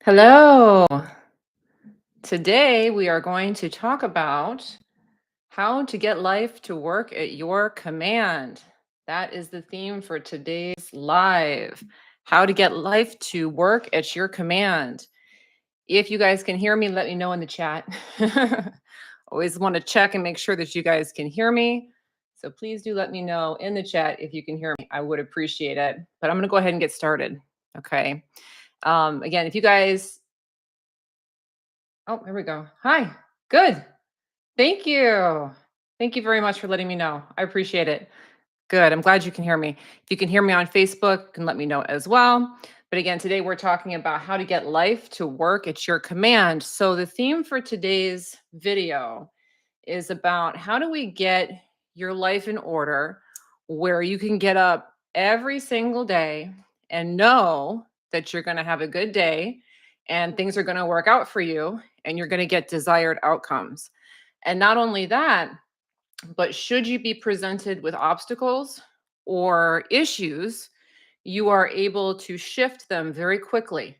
Hello. Today we are going to talk about how to get life to work at your command. That is the theme for today's live. How to get life to work at your command. If you guys can hear me, let me know in the chat. Always want to check and make sure that you guys can hear me. So please do let me know in the chat if you can hear me. I would appreciate it. But I'm going to go ahead and get started. Okay. Again, if you guys Oh, there we go. Hi. Good. Thank you. Thank you very much for letting me know. I appreciate it. Good. I'm glad you can hear me. If you can hear me on Facebook, you can let me know as well. But again, today we're talking about how to get life to work at your command. So the theme for today's video is about how do we get your life in order where you can get up every single day and know that you're going to have a good day and things are going to work out for you and you're going to get desired outcomes. And not only that, but should you be presented with obstacles or issues, you are able to shift them very quickly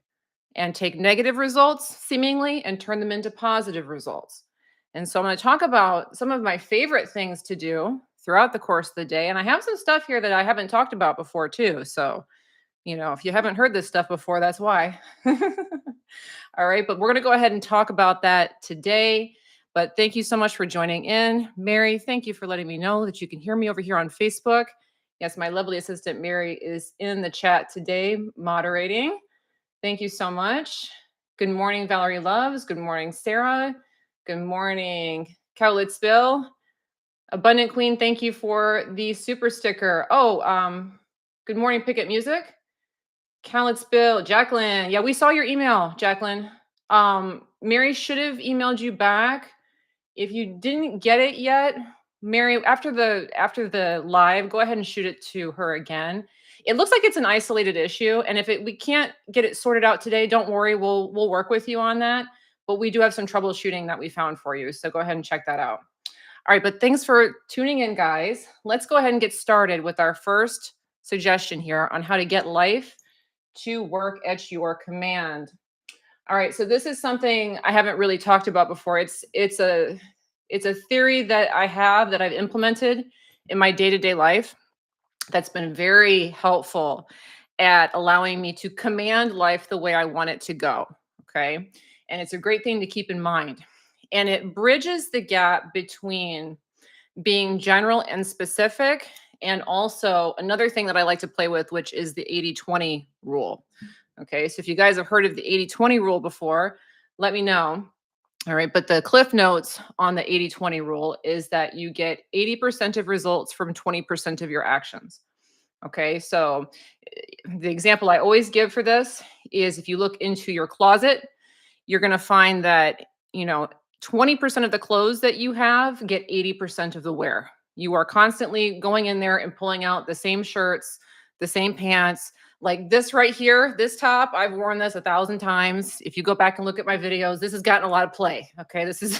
and take negative results seemingly and turn them into positive results. And so I'm going to talk about some of my favorite things to do throughout the course of the day. And I have some stuff here that I haven't talked about before, too. So, if you haven't heard this stuff before, that's why. All right. But we're going to go ahead and talk about that today. But thank you so much for joining in. Mary, thank you for letting me know that you can hear me over here on Facebook. Yes, my lovely assistant, Mary, is in the chat today moderating. Thank you so much. Good morning, Valerie Loves. Good morning, Sarah. Good morning, Cowlitz Bill. Abundant Queen, thank you for the super sticker. Good morning, Picket Music. Cowlitz Bill, Jacqueline. Yeah, we saw your email, Jacqueline. Mary should have emailed you back. If you didn't get it yet, Mary, after the live, go ahead and shoot it to her again. It looks like it's an isolated issue, and if we can't get it sorted out today, don't worry, we'll work with you on that. But we do have some troubleshooting that we found for you, so go ahead and check that out. All right, but thanks for tuning in, guys. Let's go ahead and get started with our first suggestion here on how to get life to work at your command. All right, so this is something I haven't really talked about before. It's a theory that I have that I've implemented in my day-to-day life that's been very helpful at allowing me to command life the way I want it to go. Okay. And it's a great thing to keep in mind. And it bridges the gap between being general and specific. And also another thing that I like to play with, which is the 80-20 rule. Okay. So if you guys have heard of the 80-20 rule before, let me know. All right. But the cliff notes on the 80-20 rule is that you get 80% of results from 20% of your actions. Okay. So the example I always give for this is if you look into your closet, you're going to find that, 20% of the clothes that you have get 80% of the wear. You are constantly going in there and pulling out the same shirts, the same pants. Like this right here, this top, I've worn this 1,000 times. If you go back and look at my videos, this has gotten a lot of play. Okay. This is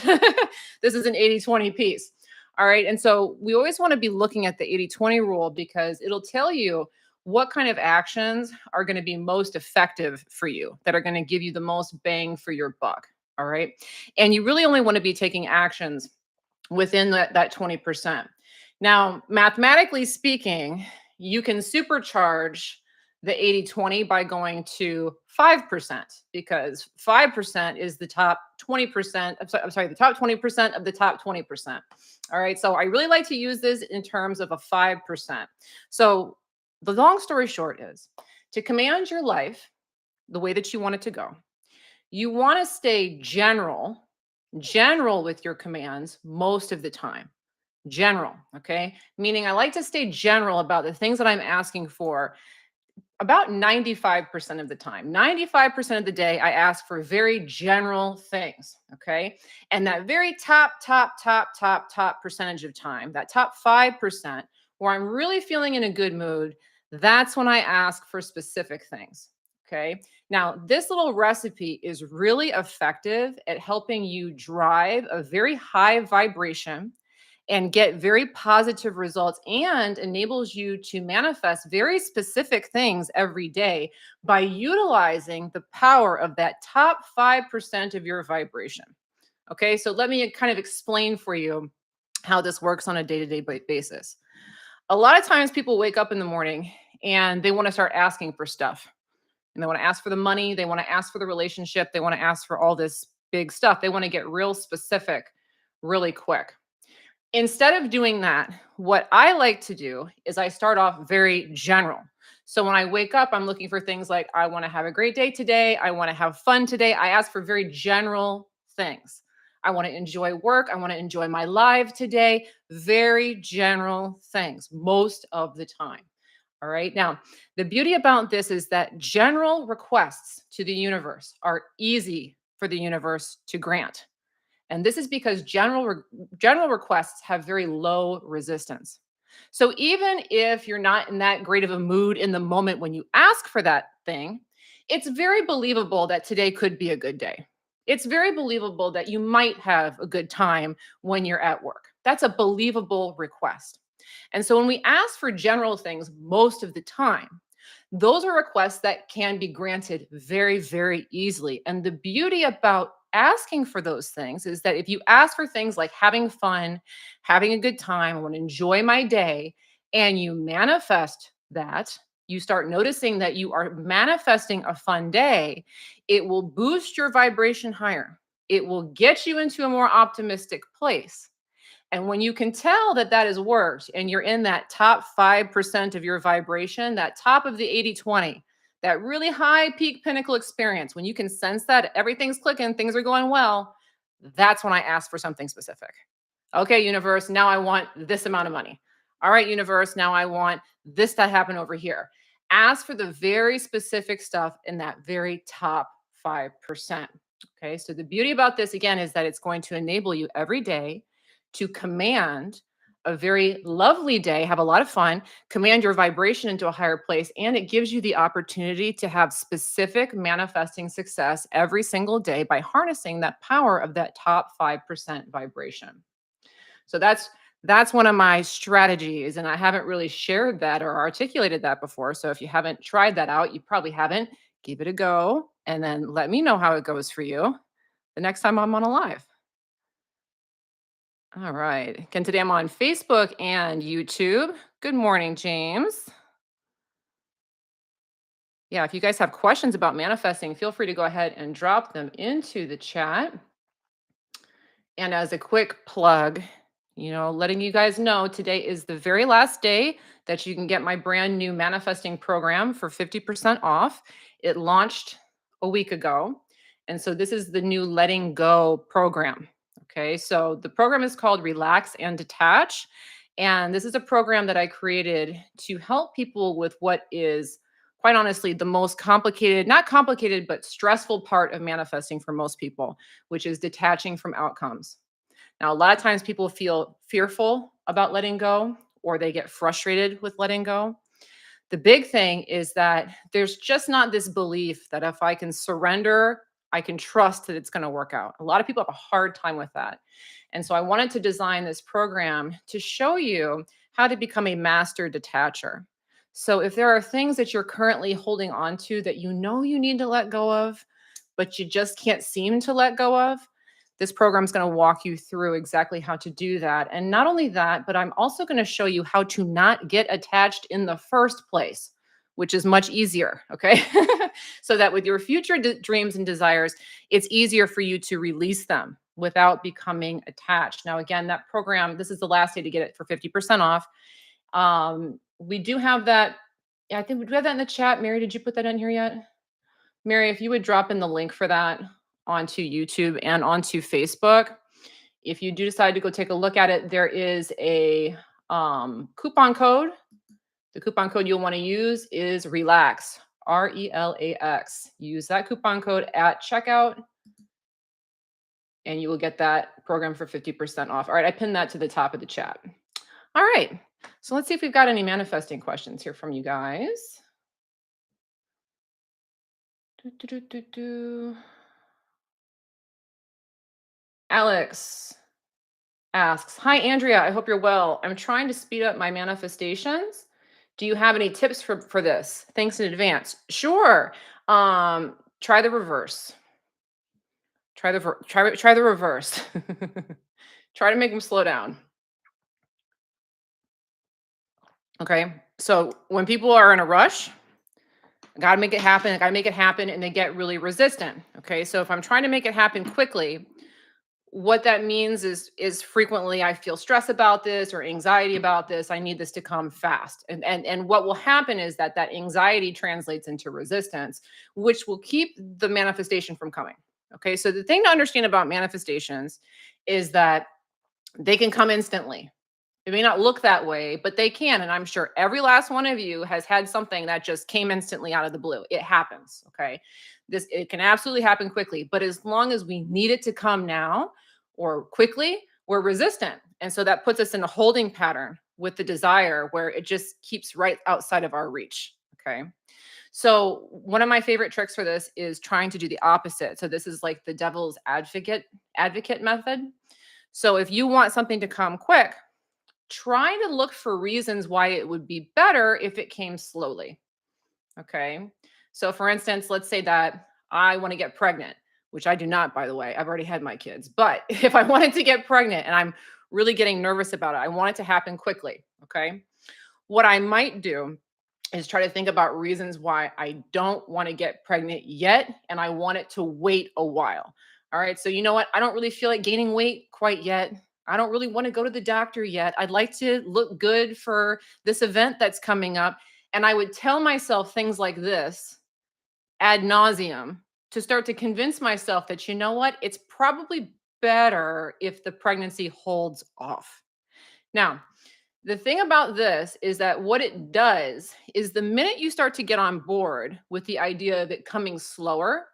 this is an 80-20 piece. All right. And so we always want to be looking at the 80-20 rule because it'll tell you what kind of actions are going to be most effective for you, that are going to give you the most bang for your buck. All right. And you really only want to be taking actions within that 20%. Now, mathematically speaking, you can supercharge the 80-20 by going to 5% because 5% is the top 20%. I'm sorry, the top 20% of the top 20%. All right. So I really like to use this in terms of a 5%. So the long story short is to command your life the way that you want it to go, you want to stay general with your commands most of the time. General, okay? Meaning I like to stay general about the things that I'm asking for about 95% of the time. 95% of the day, I ask for very general things, okay? And that very top percentage of time, that top 5%, where I'm really feeling in a good mood, that's when I ask for specific things, okay? Now, this little recipe is really effective at helping you drive a very high vibration and get very positive results and enables you to manifest very specific things every day by utilizing the power of that top 5% of your vibration. Okay, so let me kind of explain for you how this works on a day to day basis. A lot of times people wake up in the morning and they want to start asking for stuff. And they want to ask for the money, they want to ask for the relationship, they want to ask for all this big stuff. They want to get real specific really quick. Instead of doing that, what I like to do is I start off very general. So when I wake up, I'm looking for things like I want to have a great day today, I want to have fun today. I ask for very general things. I want to enjoy work, I want to enjoy my life today. Very general things most of the time. All right. Now, the beauty about this is that general requests to the universe are easy for the universe to grant. And this is because general requests have very low resistance. So even if you're not in that great of a mood in the moment when you ask for that thing, it's very believable that today could be a good day. It's very believable that you might have a good time when you're at work. That's a believable request. And so when we ask for general things most of the time, those are requests that can be granted very, very easily. And the beauty about asking for those things is that if you ask for things like having fun, having a good time, I want to enjoy my day, and you manifest that, you start noticing that you are manifesting a fun day, it will boost your vibration higher. It will get you into a more optimistic place. And when you can tell that that has worked and you're in that top 5% of your vibration, that top of the 80/20, that really high peak pinnacle experience, when you can sense that everything's clicking, things are going well, that's when I ask for something specific. Okay, universe, now I want this amount of money. All right, universe, now I want this to happen over here. Ask for the very specific stuff in that very top 5%. Okay, so the beauty about this again is that it's going to enable you every day to command a very lovely day, have a lot of fun, command your vibration into a higher place, and it gives you the opportunity to have specific manifesting success every single day by harnessing that power of that top 5% vibration. So that's one of my strategies, and I haven't really shared that or articulated that before. So if you haven't tried that out, you probably haven't. Give it a go and then let me know how it goes for you the next time I'm on a live. All right. Again, today I'm on Facebook and YouTube. Good morning, James. Yeah, if you guys have questions about manifesting, feel free to go ahead and drop them into the chat. And as a quick plug, letting you guys know today is the very last day that you can get my brand new manifesting program for 50% off. It launched a week ago. And so this is the new letting go program. Okay. So the program is called Relax and Detach. And this is a program that I created to help people with what is quite honestly the most complicated, not complicated, but stressful part of manifesting for most people, which is detaching from outcomes. Now, a lot of times people feel fearful about letting go or they get frustrated with letting go. The big thing is that there's just not this belief that if I can surrender, I can trust that it's going to work out. A lot of people have a hard time with that. And so I wanted to design this program to show you how to become a master detacher. So if there are things that you're currently holding on to that you know you need to let go of, but you just can't seem to let go of, this program is going to walk you through exactly how to do that. And not only that, but I'm also going to show you how to not get attached in the first place, which is much easier. Okay. So that with your future dreams and desires, it's easier for you to release them without becoming attached. Now, again, that program, this is the last day to get it for 50% off. We do have that. Yeah, I think we do have that in the chat. Mary, did you put that in here yet? Mary, if you would drop in the link for that onto YouTube and onto Facebook. If you do decide to go take a look at it, there is a coupon code. The coupon code you'll want to use is RELAX, RELAX. Use that coupon code at checkout and you will get that program for 50% off. All right, I pinned that to the top of the chat. All right, so let's see if we've got any manifesting questions here from you guys. Do, do, do, do, do. Alex, asks, "Hi, Andrea. I hope you're well. I'm trying to speed up my manifestations. Do you have any tips for this? Thanks in advance." Sure. Try the reverse. Try the reverse. Try to make them slow down. Okay. So when people are in a rush, I gotta make it happen. I gotta make it happen, and they get really resistant. Okay. So if I'm trying to make it happen quickly, what that means is frequently I feel stress about this or anxiety about this. I need this to come fast. And what will happen is that anxiety translates into resistance, which will keep the manifestation from coming. Okay? So the thing to understand about manifestations is that they can come instantly. It may not look that way, but they can. And I'm sure every last one of you has had something that just came instantly out of the blue. It happens. Okay. It can absolutely happen quickly, but as long as we need it to come now or quickly, we're resistant. And so that puts us in a holding pattern with the desire where it just keeps right outside of our reach. Okay. So one of my favorite tricks for this is trying to do the opposite. So this is like the devil's advocate method. So if you want something to come quick, try to look for reasons why it would be better if it came slowly. Okay. So, for instance, let's say that I want to get pregnant, which I do not, by the way. I've already had my kids. But if I wanted to get pregnant and I'm really getting nervous about it, I want it to happen quickly. Okay. What I might do is try to think about reasons why I don't want to get pregnant yet and I want it to wait a while. All right. So, you know what? I don't really feel like gaining weight quite yet. I don't really want to go to the doctor yet. I'd like to look good for this event that's coming up. And I would tell myself things like this ad nauseum to start to convince myself that, you know what? It's probably better if the pregnancy holds off. Now, the thing about this is that what it does is the minute you start to get on board with the idea of it coming slower,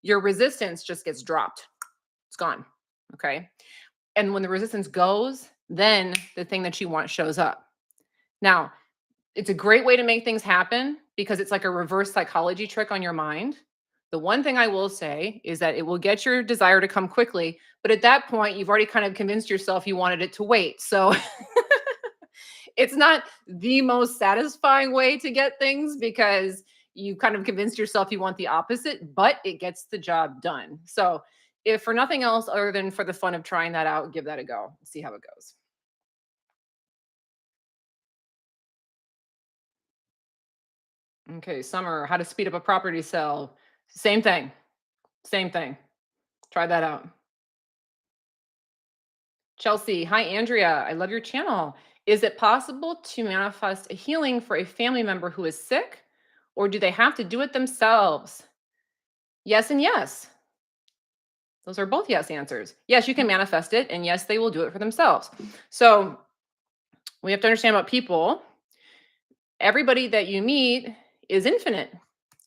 your resistance just gets dropped. It's gone. Okay. And when the resistance goes, then the thing that you want shows up. Now, it's a great way to make things happen because it's like a reverse psychology trick on your mind. The one thing I will say is that it will get your desire to come quickly, but at that point, you've already kind of convinced yourself you wanted it to wait. So it's not the most satisfying way to get things because you kind of convinced yourself you want the opposite, but it gets the job done. So, if for nothing else other than for the fun of trying that out, give that a go. See how it goes. Okay, summer, how to speed up a property sale. Same thing. Same thing. Try that out. Chelsea, hi Andrea. I love your channel. Is it possible to manifest a healing for a family member who is sick, or do they have to do it themselves? Yes, and yes. Those are both yes answers. Yes, you can manifest it, and yes, they will do it for themselves. So we have to understand about people. Everybody that you meet is infinite.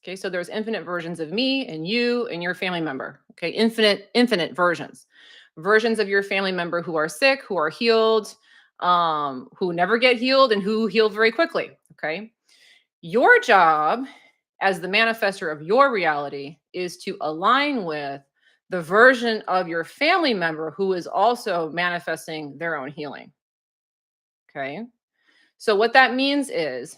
Okay, so there's infinite versions of me and you and your family member. Okay, infinite versions. Versions of your family member who are sick, who are healed, who never get healed, and who heal very quickly. Okay. Your job as the manifester of your reality is to align with the version of your family member who is also manifesting their own healing. Okay. So, what that means is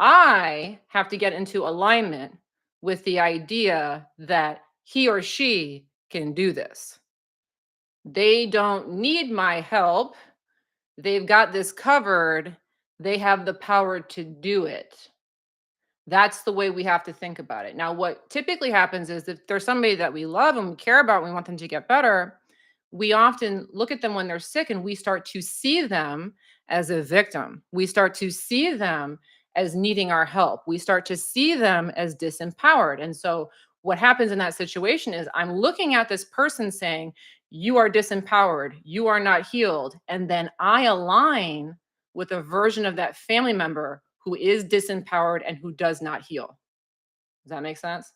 I have to get into alignment with the idea that he or she can do this. They don't need my help. They've got this covered. They have the power to do it. That's the way we have to think about it. Now, what typically happens is if there's somebody that we love and we care about, and we want them to get better, we often look at them when they're sick and we start to see them as a victim. We start to see them as needing our help. We start to see them as disempowered. And so, what happens in that situation is I'm looking at this person saying, "You are disempowered, you are not healed." And then I align with a version of that family member who is disempowered and who does not heal. Does that make sense?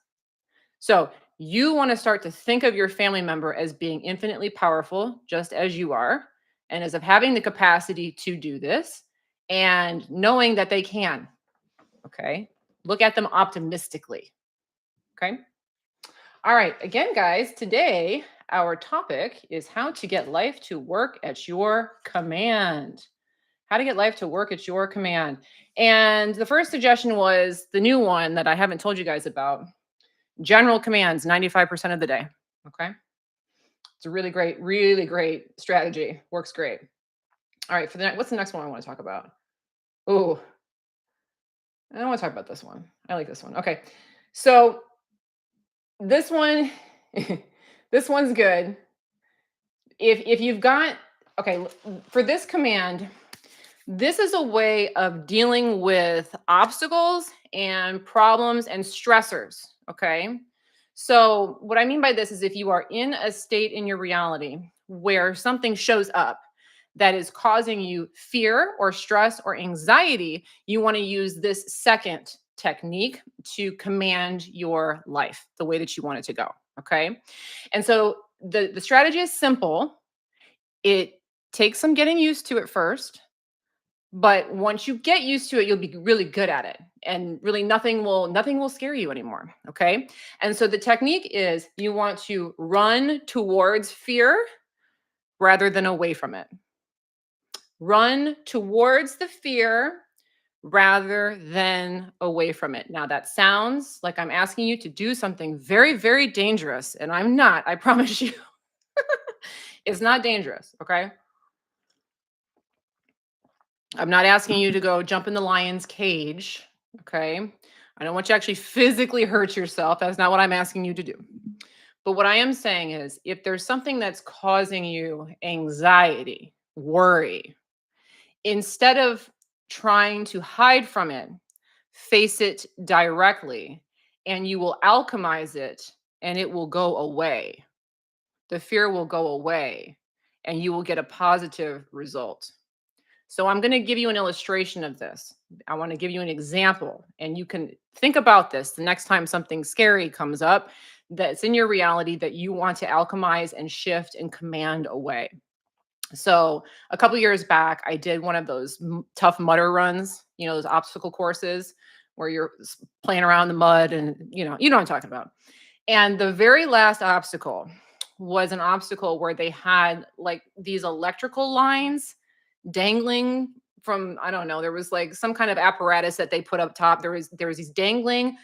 So you want to start to think of your family member as being infinitely powerful, just as you are, and as of having the capacity to do this and knowing that they can. Okay. Look at them optimistically. Okay. All right. Again, guys, today our topic is how to get life to work at your command. How to get life to work at your command. And the first suggestion was the new one that I haven't told you guys about. General commands 95% of the day. Okay. It's a really great strategy. Works great. All right. What's the next one I want to talk about? Oh, I don't want to talk about this one. I like this one. Okay. So this one, this one's good. If you've got, okay, for this command, this is a way of dealing with obstacles and problems and stressors. Okay. So, what I mean by this is if you are in a state in your reality where something shows up that is causing you fear or stress or anxiety, you want to use this second technique to command your life the way that you want it to go. Okay. And so the strategy is simple. It takes some getting used to at first, but once you get used to it, you'll be really good at it. And really nothing will scare you anymore. Okay? And so the technique is you want to run towards fear rather than away from it. Run towards the fear rather than away from it. Now that sounds like I'm asking you to do something very, very dangerous, and I'm not. I promise you. It's not dangerous, okay? I'm not asking you to go jump in the lion's cage, okay? I don't want you to actually physically hurt yourself. That's not what I'm asking you to do. But what I am saying is if there's something that's causing you anxiety, worry, instead of trying to hide from it, face it directly and you will alchemize it and it will go away. The fear will go away and you will get a positive result. So I'm going to give you an illustration of this. I want to give you an example, and you can think about this the next time something scary comes up that's in your reality that you want to alchemize and shift and command away. So a couple years back, I did one of those tough mudder runs, those obstacle courses where you're playing around the mud and you know what I'm talking about. And the very last obstacle was an obstacle where they had like these electrical lines dangling from, I don't know, there was like some kind of apparatus that they put up top. There was these dangling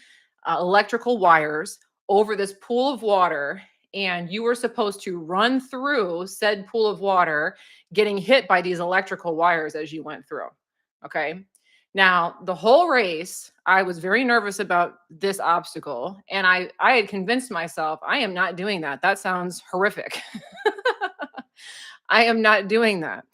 electrical wires over this pool of water, and you were supposed to run through said pool of water getting hit by these electrical wires as you went through. Okay. Now, the whole race, I was very nervous about this obstacle, and I had convinced myself I am not doing that. That sounds horrific. I am not doing that.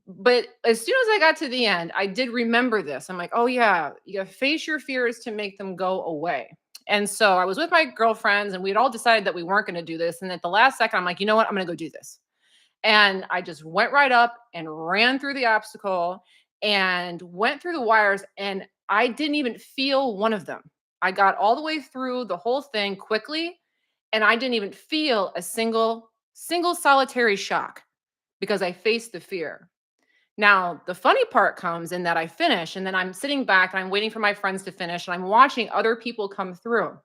But as soon as I got to the end, I did remember this. I'm like, oh yeah, you gotta face your fears to make them go away. And so I was with my girlfriends and we'd all decided that we weren't going to do this. And at the last second, I'm like, you know what? I'm going to go do this. And I just went right up and ran through the obstacle and went through the wires. And I didn't even feel one of them. I got all the way through the whole thing quickly. And I didn't even feel a single solitary shock because I faced the fear. Now, the funny part comes in that I finish and then I'm sitting back and I'm waiting for my friends to finish and I'm watching other people come through.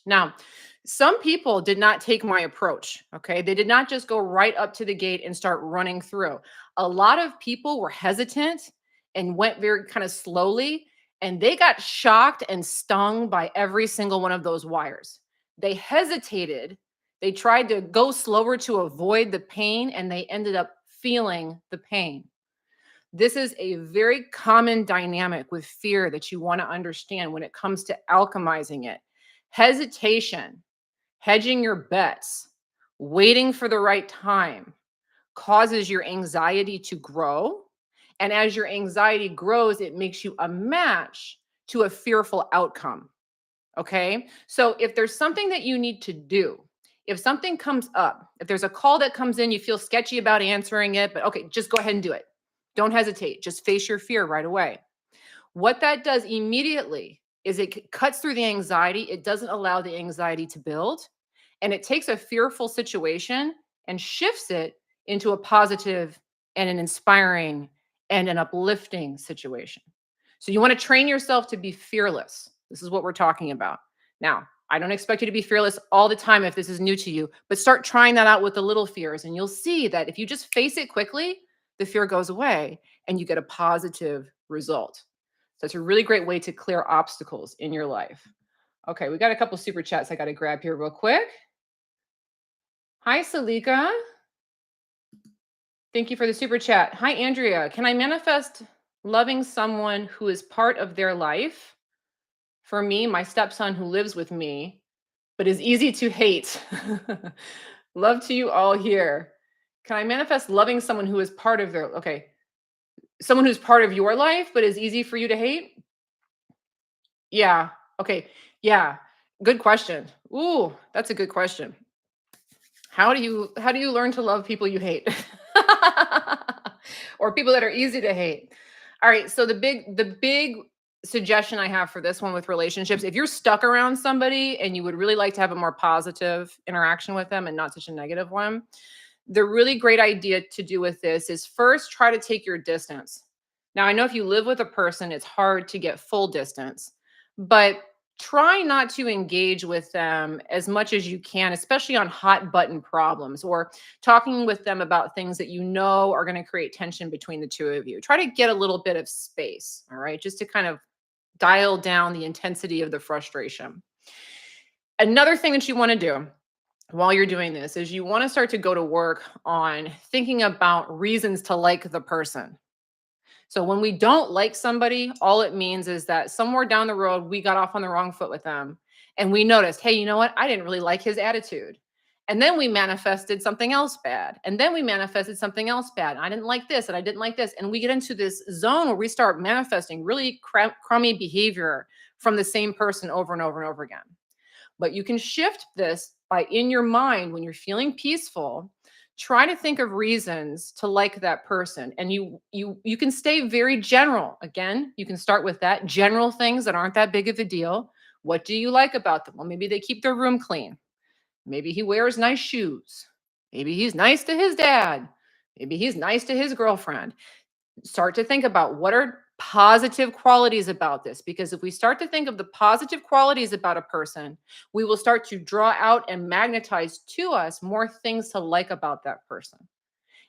Now, some people did not take my approach. Okay. They did not just go right up to the gate and start running through. A lot of people were hesitant and went very kind of slowly, and they got shocked and stung by every single one of those wires. They hesitated. They tried to go slower to avoid the pain, and they ended up feeling the pain. This is a very common dynamic with fear that you want to understand when it comes to alchemizing it. Hesitation, hedging your bets, waiting for the right time causes your anxiety to grow. And as your anxiety grows, it makes you a match to a fearful outcome. Okay. So if there's something that you need to do, if something comes up, if there's a call that comes in, you feel sketchy about answering it, but okay, just go ahead and do it. Don't hesitate. Just face your fear right away. What that does immediately is it cuts through the anxiety. It doesn't allow the anxiety to build. And it takes a fearful situation and shifts it into a positive and an inspiring and an uplifting situation. So you want to train yourself to be fearless. This is what we're talking about. Now, I don't expect you to be fearless all the time if this is new to you, but start trying that out with the little fears. And you'll see that if you just face it quickly, the fear goes away and you get a positive result. So it's a really great way to clear obstacles in your life. Okay, we got a couple super chats I got to grab here real quick. Hi, Salika. Thank you for the super chat. Hi, Andrea. Can I manifest loving someone who is part of their life? For me, my stepson who lives with me, but is easy to hate. Love to you all here. Can I manifest loving someone who is part of their, okay, someone who's part of your life, but is easy for you to hate? Yeah. Okay. Yeah. Good question. Ooh, that's a good question. How do you learn to love people you hate? Or people that are easy to hate? All right, so the big suggestion I have for this one with relationships, if you're stuck around somebody and you would really like to have a more positive interaction with them and not such a negative one, the really great idea to do with this is first try to take your distance. Now, I know if you live with a person, it's hard to get full distance, but try not to engage with them as much as you can, especially on hot button problems or talking with them about things that you know are going to create tension between the two of you. Try to get a little bit of space, all right, just to kind of dial down the intensity of the frustration. Another thing that you want to do while you're doing this is you want to start to go to work on thinking about reasons to like the person. So when we don't like somebody, all it means is that somewhere down the road, we got off on the wrong foot with them. And we noticed, hey, you know what? I didn't really like his attitude. And then we manifested something else bad. And then we manifested something else bad. I didn't like this and I didn't like this. And we get into this zone where we start manifesting really crummy behavior from the same person over and over and over again. But you can shift this by in your mind when you're feeling peaceful, try to think of reasons to like that person and you can stay very general. Again, you can start with that general things that aren't that big of a deal. What do you like about them? Well, maybe they keep their room clean. Maybe he wears nice shoes. Maybe he's nice to his dad. Maybe he's nice to his girlfriend. Start to think about what are positive qualities about this, because if we start to think of the positive qualities about a person, we will start to draw out and magnetize to us more things to like about that person.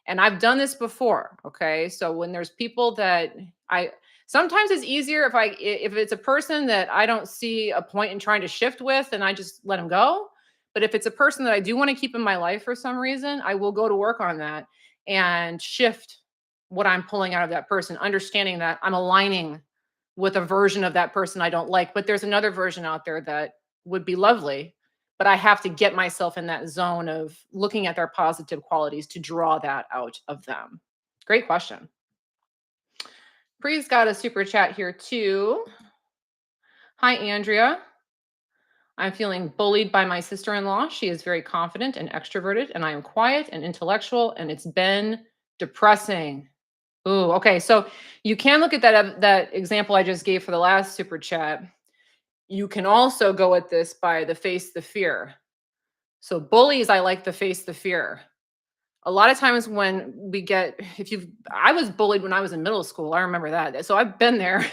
And I've done this before, okay? So when there's people that I sometimes it's easier if it's a person that I don't see a point in trying to shift with and I just let them go. But if it's a person that I do want to keep in my life for some reason, I will go to work on that and shift what I'm pulling out of that person, understanding that I'm aligning with a version of that person I don't like, but there's another version out there that would be lovely, but I have to get myself in that zone of looking at their positive qualities to draw that out of them. Great question. Bree's got a super chat here too. Hi, Andrea. I'm feeling bullied by my sister-in-law. She is very confident and extroverted, and I am quiet and intellectual, and it's been depressing. Ooh, okay. So you can look at that example I just gave for the last super chat. You can also go at this by the face the fear. So bullies, I like the face the fear. A lot of times when we get, if you've, I was bullied when I was in middle school. I remember that. So I've been there.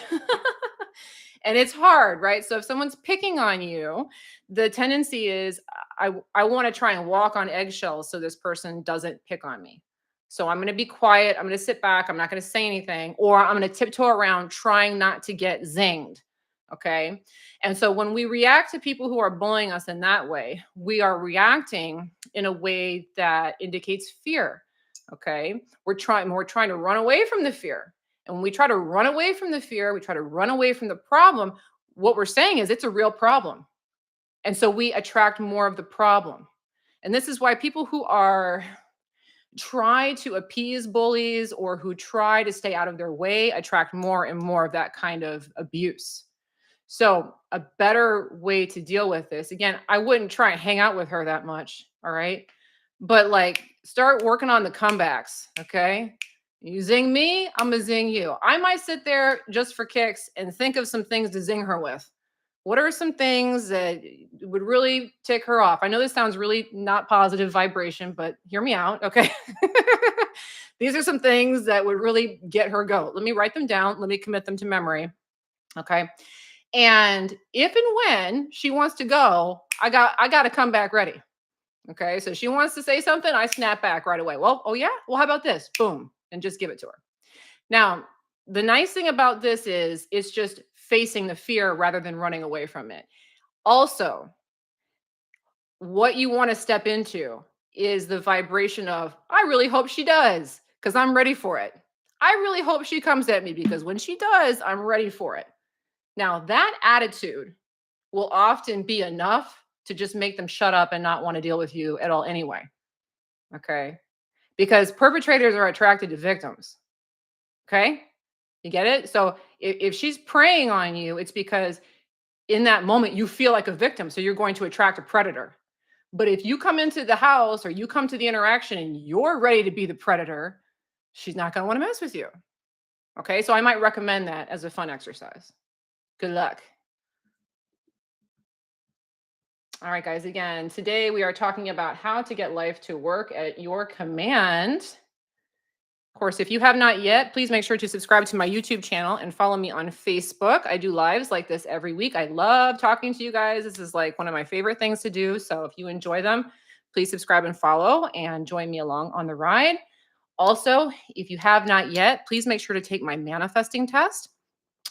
And it's hard, right? So if someone's picking on you, the tendency is I want to try and walk on eggshells so this person doesn't pick on me. So I'm going to be quiet. I'm going to sit back. I'm not going to say anything, or I'm going to tiptoe around trying not to get zinged. Okay. And so when we react to people who are bullying us in that way, we are reacting in a way that indicates fear. Okay. We're trying to run away from the fear. And when we try to run away from the fear, we try to run away from the problem, what we're saying is it's a real problem. And so we attract more of the problem. And this is why people who are try to appease bullies or who try to stay out of their way attract more and more of that kind of abuse. So, a better way to deal with this, again, I wouldn't try and hang out with her that much. All right. But like, start working on the comebacks. Okay. You zing me, I'm gonna zing you. I might sit there just for kicks and think of some things to zing her with. What are some things that would really tick her off? I know this sounds really not positive vibration, but hear me out. Okay. These are some things that would really get her go. Let me write them down. Let me commit them to memory. Okay. And if and when she wants to go, I got to come back ready. Okay? So she wants to say something, I snap back right away. Well, oh yeah? Well, how about this? Boom, and just give it to her. Now, the nice thing about this is it's just facing the fear rather than running away from it. Also, what you want to step into is the vibration of, I really hope she does because I'm ready for it. I really hope she comes at me because when she does, I'm ready for it. Now, that attitude will often be enough to just make them shut up and not want to deal with you at all anyway. Okay. Because perpetrators are attracted to victims. Okay. You get it? So if she's preying on you, it's because in that moment you feel like a victim. So you're going to attract a predator. But if you come into the house or you come to the interaction and you're ready to be the predator, she's not going to want to mess with you. Okay. So I might recommend that as a fun exercise. Good luck. All right, guys. Again, today we are talking about how to get life to work at your command. Of course, if you have not yet, please make sure to subscribe to my YouTube channel and follow me on Facebook. I do lives like this every week. I love talking to you guys. This is like one of my favorite things to do. So if you enjoy them, please subscribe and follow and join me along on the ride. Also, if you have not yet, please make sure to take my manifesting test.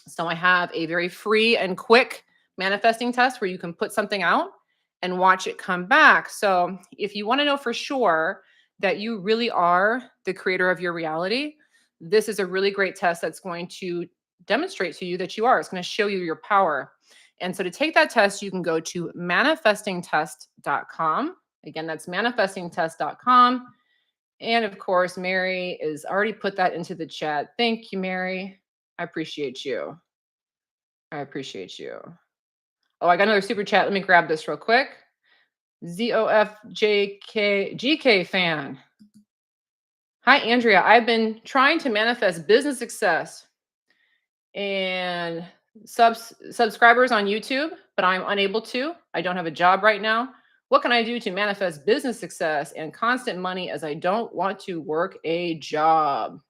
So I have a very free and quick manifesting test where you can put something out and watch it come back. So if you want to know for sure that you really are the creator of your reality, this is a really great test that's going to demonstrate to you that you are. It's going to show you your power. And so to take that test, you can go to manifestingtest.com. Again, that's manifestingtest.com. And of course, Mary is already put that into the chat. Thank you, Mary. I appreciate you. I appreciate you. Oh, I got another super chat. Let me grab this real quick. ZOFJKGK fan. Hi, Andrea. I've been trying to manifest business success and subscribers on YouTube, but I'm unable to. I don't have a job right now. What can I do to manifest business success and constant money as I don't want to work a job?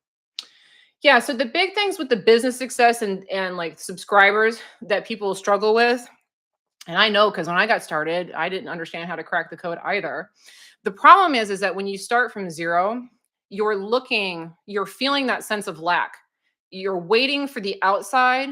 Yeah, so the big things with the business success and like subscribers that people struggle with, and I know because when I got started, I didn't understand how to crack the code either. The problem is that when you start from zero, you're feeling that sense of lack. You're waiting for the outside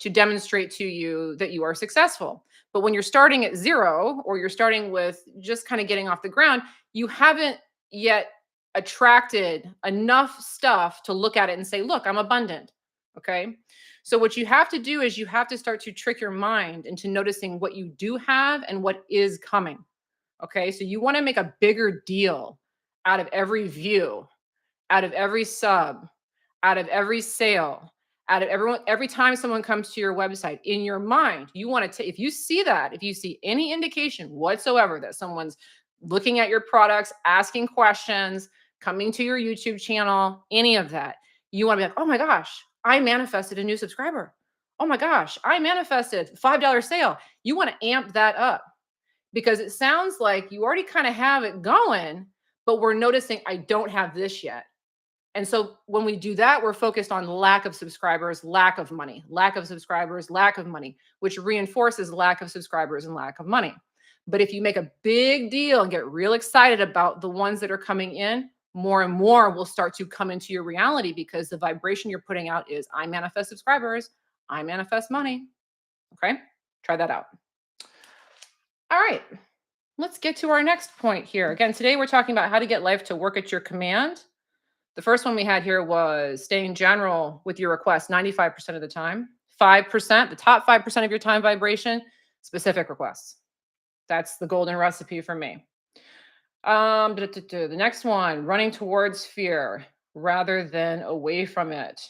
to demonstrate to you that you are successful. But when you're starting at zero or you're starting with just kind of getting off the ground, you haven't yet attracted enough stuff to look at it and say, look, I'm abundant. Okay. So what you have to do is you have to start to trick your mind into noticing what you do have and what is coming. Okay. So you want to make a bigger deal out of every view, out of every sub, out of every sale, out of everyone, every time someone comes to your website in your mind, you want to, if you see that, if you see any indication whatsoever that someone's looking at your products, asking questions, coming to your YouTube channel, any of that, you want to be like, oh my gosh, I manifested a new subscriber. Oh my gosh, I manifested $5 sale. You want to amp that up because it sounds like you already kind of have it going, but we're noticing I don't have this yet. And so when we do that, we're focused on lack of subscribers, lack of money, lack of subscribers, lack of money, which reinforces lack of subscribers and lack of money. But if you make a big deal and get real excited about the ones that are coming in, more and more will start to come into your reality because the vibration you're putting out is I manifest subscribers, I manifest money. Okay, try that out. All right, let's get to our next point here. Again, today we're talking about how to get life to work at your command. The first one we had here was staying general with your request 95% of the time. 5%, the top 5% of your time vibration, specific requests. That's the golden recipe for me. The next one, running towards fear rather than away from it.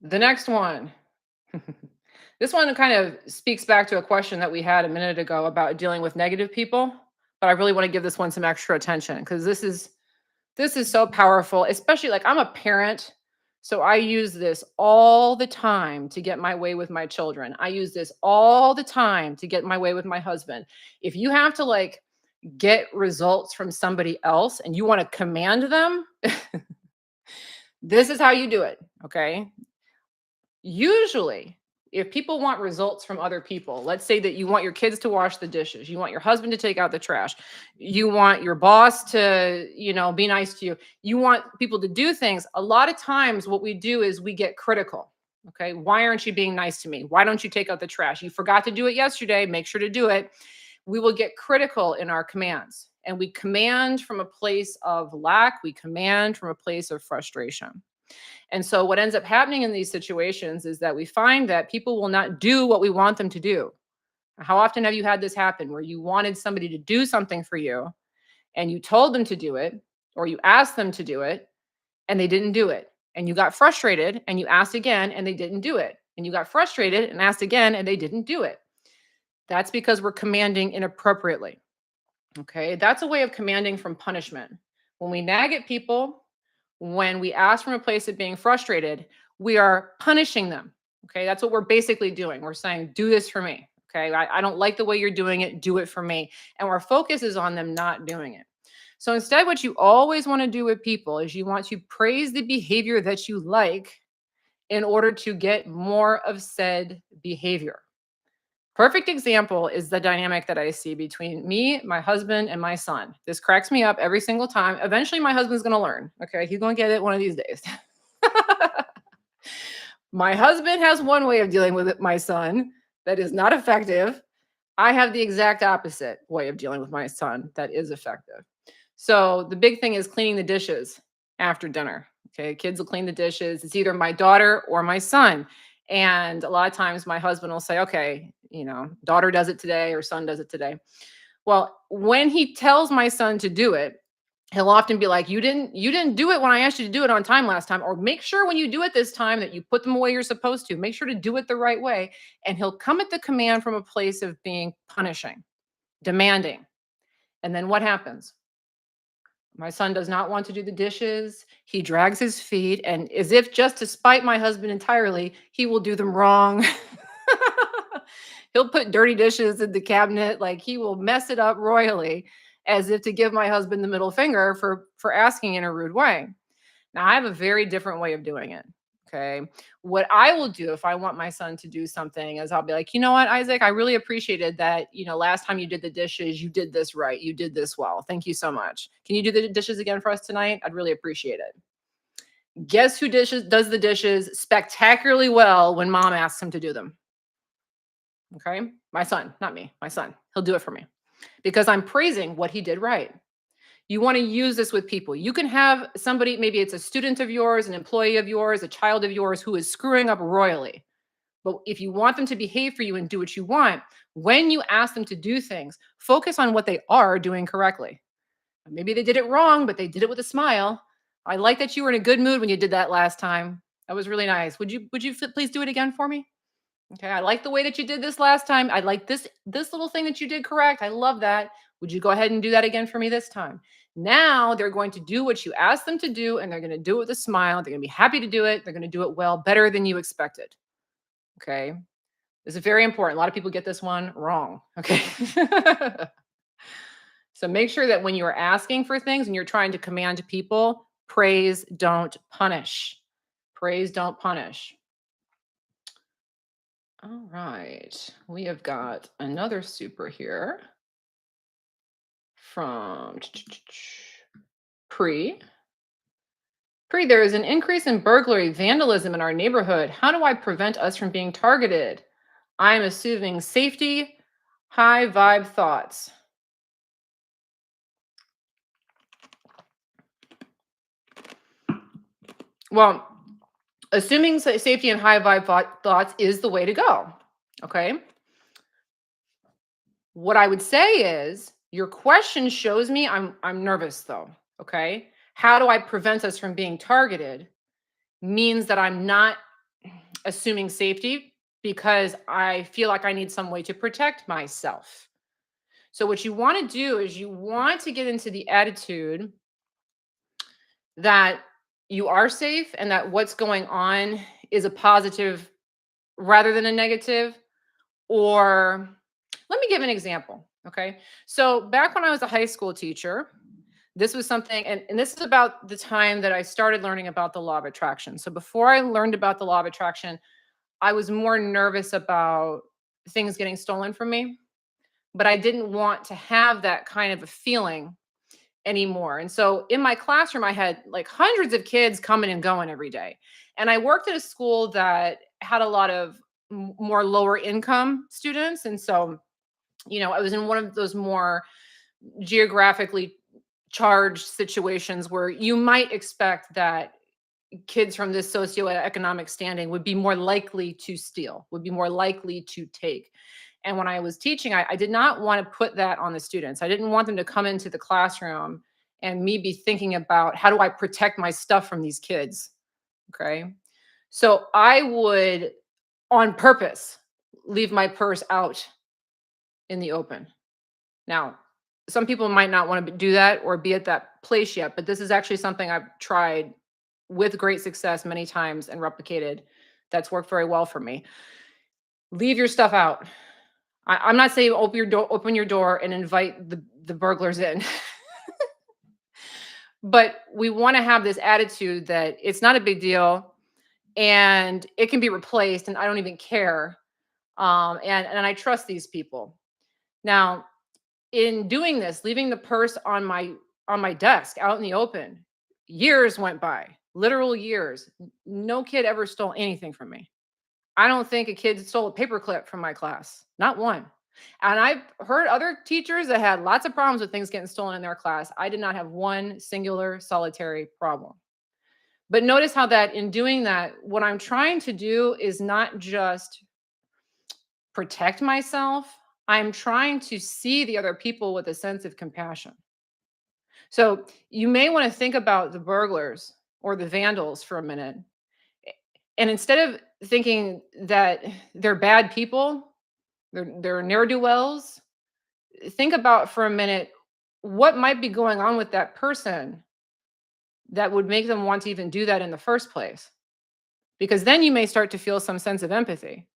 The next one. This one kind of speaks back to a question that we had a minute ago about dealing with negative people, but I really want to give this one some extra attention because this is so powerful, especially like I'm a parent. So I use this all the time to get my way with my children. I use this all the time to get my way with my husband. If you have to like get results from somebody else and you want to command them, this is how you do it. Okay. Usually, if people want results from other people, let's say that you want your kids to wash the dishes, you want your husband to take out the trash, you want your boss to, be nice to you, you want people to do things. A lot of times, what we do is we get critical. Okay. Why aren't you being nice to me? Why don't you take out the trash? You forgot to do it yesterday. Make sure to do it. We will get critical in our commands, and we command from a place of lack, we command from a place of frustration. And so what ends up happening in these situations is that we find that people will not do what we want them to do. How often have you had this happen where you wanted somebody to do something for you and you told them to do it, or you asked them to do it and they didn't do it? And you got frustrated and you asked again and they didn't do it. And you got frustrated and asked again and they didn't do it. That's because we're commanding inappropriately. Okay. That's a way of commanding from punishment. When we nag at people, when we ask from a place of being frustrated, we are punishing them. Okay. That's what we're basically doing. We're saying, do this for me. Okay. I don't like the way you're doing it. Do it for me. And our focus is on them not doing it. So instead, what you always want to do with people is you want to praise the behavior that you like in order to get more of said behavior. Perfect example is the dynamic that I see between me, my husband, and my son. This cracks me up every single time. Eventually, my husband's going to learn. Okay. He's going to get it one of these days. My husband has one way of dealing with it, my son, that is not effective. I have the exact opposite way of dealing with my son that is effective. So the big thing is cleaning the dishes after dinner. Okay. Kids will clean the dishes. It's either my daughter or my son. And a lot of times my husband will say, okay, daughter does it today or son does it today. Well, when he tells my son to do it, he'll often be like, you didn't do it when I asked you to do it on time last time, or make sure when you do it this time that you put them away you're supposed to. Make sure to do it the right way. And he'll come at the command from a place of being punishing, demanding. And then what happens? My son does not want to do the dishes. He drags his feet, and as if just to spite my husband entirely, he will do them wrong. He'll put dirty dishes in the cabinet, like he will mess it up royally, as if to give my husband the middle finger for asking in a rude way. Now, I have a very different way of doing it. Okay. What I will do if I want my son to do something is I'll be like, you know what, Isaac, I really appreciated that. Last time you did the dishes, you did this right. You did this well. Thank you so much. Can you do the dishes again for us tonight? I'd really appreciate it. Guess who does the dishes spectacularly well when mom asks him to do them? Okay. My son, not me, my son. He'll do it for me because I'm praising what he did right. You want to use this with people. You can have somebody, maybe it's a student of yours, an employee of yours, a child of yours who is screwing up royally. But if you want them to behave for you and do what you want, when you ask them to do things, focus on what they are doing correctly. Maybe they did it wrong, but they did it with a smile. I like that you were in a good mood when you did that last time. That was really nice. Would you please do it again for me? Okay, I like the way that you did this last time. I like this little thing that you did correct. I love that. Would you go ahead and do that again for me this time? Now they're going to do what you asked them to do, and they're going to do it with a smile. They're going to be happy to do it. They're going to do it well, better than you expected. Okay. This is very important. A lot of people get this one wrong. Okay. So make sure that when you are asking for things and you're trying to command people, praise, don't punish. Praise, don't punish. All right. We have got another super here from Pre. Pre, there is an increase in burglary, vandalism in our neighborhood. How do I prevent us from being targeted? I'm assuming safety, high vibe thoughts. Well, assuming safety and high vibe thoughts is the way to go. Okay. What I would say is your question shows me I'm nervous though. Okay. How do I prevent us from being targeted? Means that I'm not assuming safety because I feel like I need some way to protect myself. So what you want to do is you want to get into the attitude that you are safe and that what's going on is a positive rather than a negative. Or let me give an example. Okay. So back when I was a high school teacher, this was something, and this is about the time that I started learning about the law of attraction. So before I learned about the law of attraction, I was more nervous about things getting stolen from me, but I didn't want to have that kind of a feeling anymore. And so in my classroom, I had like hundreds of kids coming and going every day. And I worked at a school that had a lot of more lower income students. And so, I was in one of those more geographically charged situations where you might expect that kids from this socioeconomic standing would be more likely to steal, would be more likely to take. And when I was teaching, I did not want to put that on the students. I didn't want them to come into the classroom and me be thinking about how do I protect my stuff from these kids. Okay. So I would, on purpose, leave my purse out in the open. Now, some people might not want to do that or be at that place yet, but this is actually something I've tried with great success many times and replicated. That's worked very well for me. Leave your stuff out. I'm not saying open your door and invite the burglars in. But we want to have this attitude that it's not a big deal and it can be replaced and I don't even care. And I trust these people. Now, in doing this, leaving the purse on my desk out in the open, years went by, literal years. No kid ever stole anything from me. I don't think a kid stole a paperclip from my class, not one. And I've heard other teachers that had lots of problems with things getting stolen in their class. I did not have one singular solitary problem. But notice how that in doing that, what I'm trying to do is not just protect myself, I'm trying to see the other people with a sense of compassion. So you may want to think about the burglars or the vandals for a minute. And instead of thinking that they're bad people, they're ne'er-do-wells, think about for a minute what might be going on with that person that would make them want to even do that in the first place. Because then you may start to feel some sense of empathy.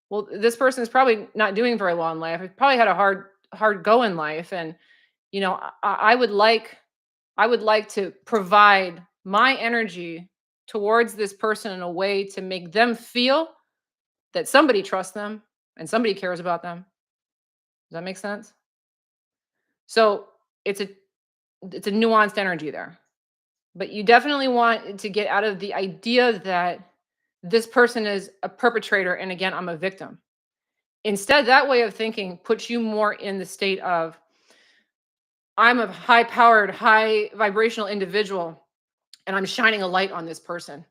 Well, this person is probably not doing very well in life. It probably had a hard go in life, and I would like to provide my energy towards this person in a way to make them feel that somebody trusts them and somebody cares about them. Does that make sense? So it's a it's a nuanced energy there. But you definitely want to get out of the idea that this person is a perpetrator and again I'm a victim. Instead, that way of thinking puts you more in the state of I'm a high powered, high vibrational individual and I'm shining a light on this person.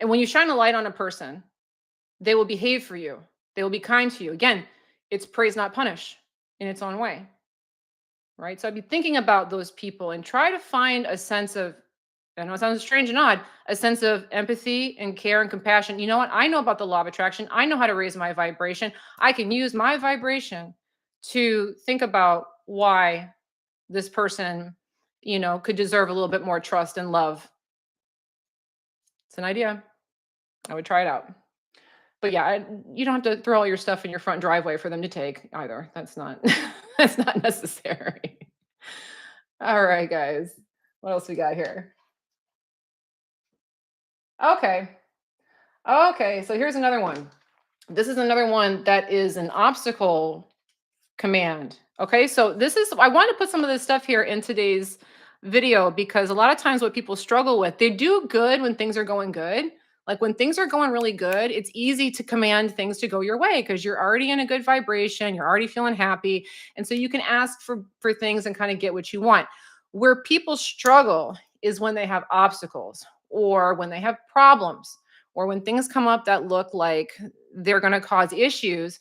And when you shine a light on a person, they will behave for you. They will be kind to you. Again, it's praise, not punish in its own way. Right. So I'd be thinking about those people and try to find a sense of, I know it sounds strange and odd, a sense of empathy and care and compassion. You know what? I know about the law of attraction. I know how to raise my vibration. I can use my vibration to think about why this person, could deserve a little bit more trust and love. It's an idea. I would try it out. But yeah, you don't have to throw all your stuff in your front driveway for them to take either. That's not that's not necessary. All right, guys. What else we got here? Okay. Okay, so here's another one. This is another one that is an obstacle command. Okay, so this is, I want to put some of this stuff here in today's video because a lot of times what people struggle with, they do good when things are going good. Like when things are going really good, it's easy to command things to go your way because you're already in a good vibration, you're already feeling happy, and so you can ask for things and kind of get what you want. Where people struggle is when they have obstacles or when they have problems or when things come up that look like they're going to cause issues.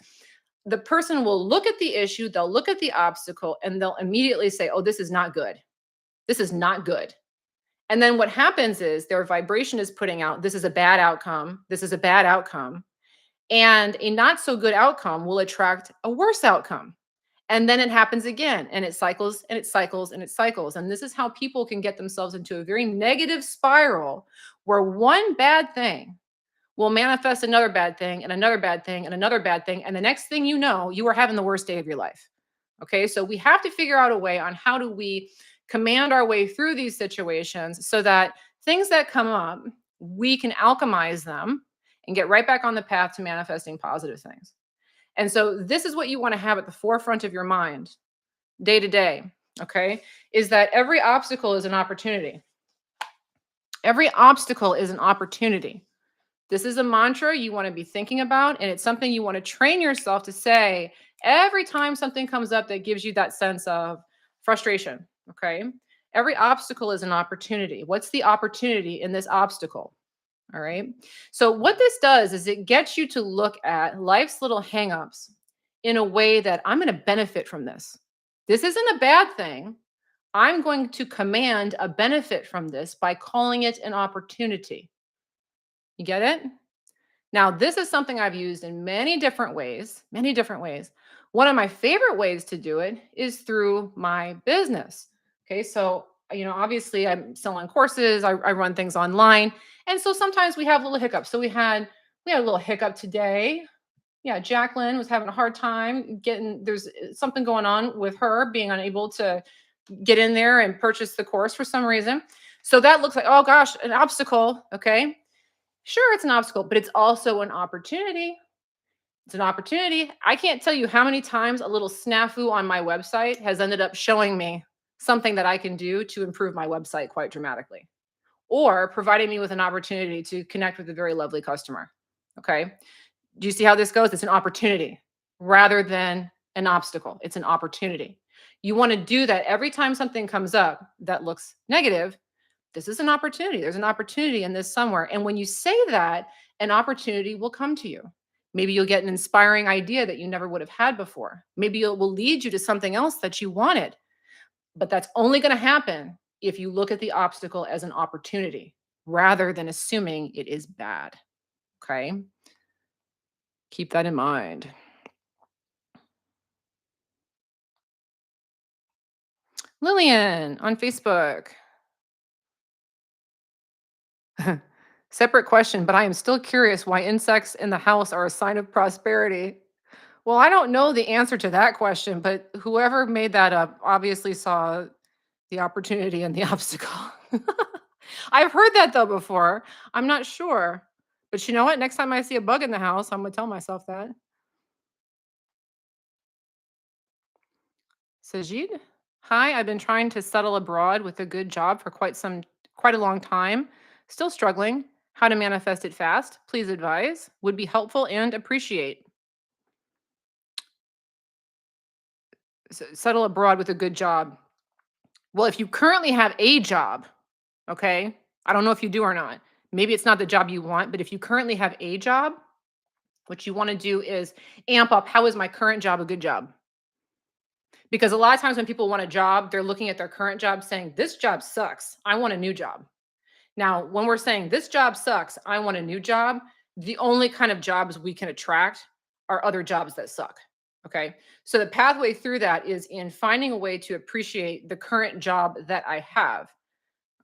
The person will look at the issue, they'll look at the obstacle, and they'll immediately say, "Oh, this is not good. This is not good." And then what happens is their vibration is putting out, "This is a bad outcome. This is a bad outcome." And a not so good outcome will attract a worse outcome. And then it happens again, and it cycles and it cycles and it cycles. And this is how people can get themselves into a very negative spiral where one bad thing will manifest another bad thing and another bad thing and another bad thing. And the next thing you know, you are having the worst day of your life. Okay. So we have to figure out a way on how do we command our way through these situations so that things that come up, we can alchemize them and get right back on the path to manifesting positive things. And so this is what you want to have at the forefront of your mind day to day, okay? Is that every obstacle is an opportunity. Every obstacle is an opportunity. This is a mantra you want to be thinking about, and it's something you want to train yourself to say every time something comes up that gives you that sense of frustration, okay? Every obstacle is an opportunity. What's the opportunity in this obstacle? All right. So, what this does is it gets you to look at life's little hangups in a way that I'm going to benefit from this. This isn't a bad thing. I'm going to command a benefit from this by calling it an opportunity. You get it? Now, this is something I've used in many different ways, many different ways. One of my favorite ways to do it is through my business. Okay, so obviously I'm selling courses, I run things online, and so sometimes we have little hiccups. So we had a little hiccup today. Yeah, Jacqueline was having a hard time getting. There's something going on with her being unable to get in there and purchase the course for some reason. So that looks like, oh gosh, an obstacle. Okay, sure, it's an obstacle, but it's also an opportunity. It's an opportunity. I can't tell you how many times a little snafu on my website has ended up showing me something that I can do to improve my website quite dramatically, or providing me with an opportunity to connect with a very lovely customer. Okay. Do you see how this goes? It's an opportunity rather than an obstacle. It's an opportunity. You want to do that every time something comes up that looks negative. This is an opportunity. There's an opportunity in this somewhere. And when you say that, an opportunity will come to you. Maybe you'll get an inspiring idea that you never would have had before. Maybe it will lead you to something else that you wanted. But that's only going to happen if you look at the obstacle as an opportunity rather than assuming it is bad. Okay. Keep that in mind. Lillian on Facebook. Separate question, but I am still curious why insects in the house are a sign of prosperity. Well, I don't know the answer to that question, but whoever made that up obviously saw the opportunity and the obstacle. I've heard that though before. I'm not sure. But you know what? Next time I see a bug in the house, I'm going to tell myself that. Sajid, hi, I've been trying to settle abroad with a good job for quite a long time. Still struggling. How to manifest it fast? Please advise. Would be helpful and appreciate. Settle abroad with a good job. Well, if you currently have a job, okay? I don't know if you do or not. Maybe it's not the job you want, but if you currently have a job, what you want to do is amp up, how is my current job a good job? Because a lot of times when people want a job, they're looking at their current job saying, this job sucks. I want a new job. Now, when we're saying this job sucks, I want a new job, the only kind of jobs we can attract are other jobs that suck. Okay. So the pathway through that is in finding a way to appreciate the current job that I have.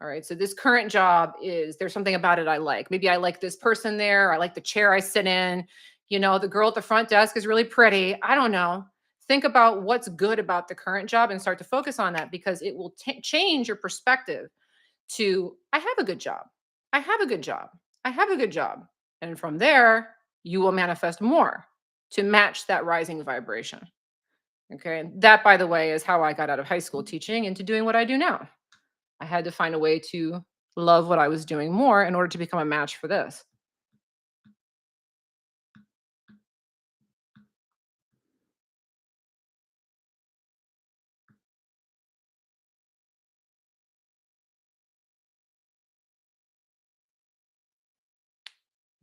All right. So this current job is there's something about it I like. Maybe I like this person there. I like the chair I sit in. The girl at the front desk is really pretty. I don't know. Think about what's good about the current job and start to focus on that because it will change your perspective to I have a good job. I have a good job. I have a good job. And from there, you will manifest more to match that rising vibration. Okay. That, by the way, is how I got out of high school teaching into doing what I do now. I had to find a way to love what I was doing more in order to become a match for this.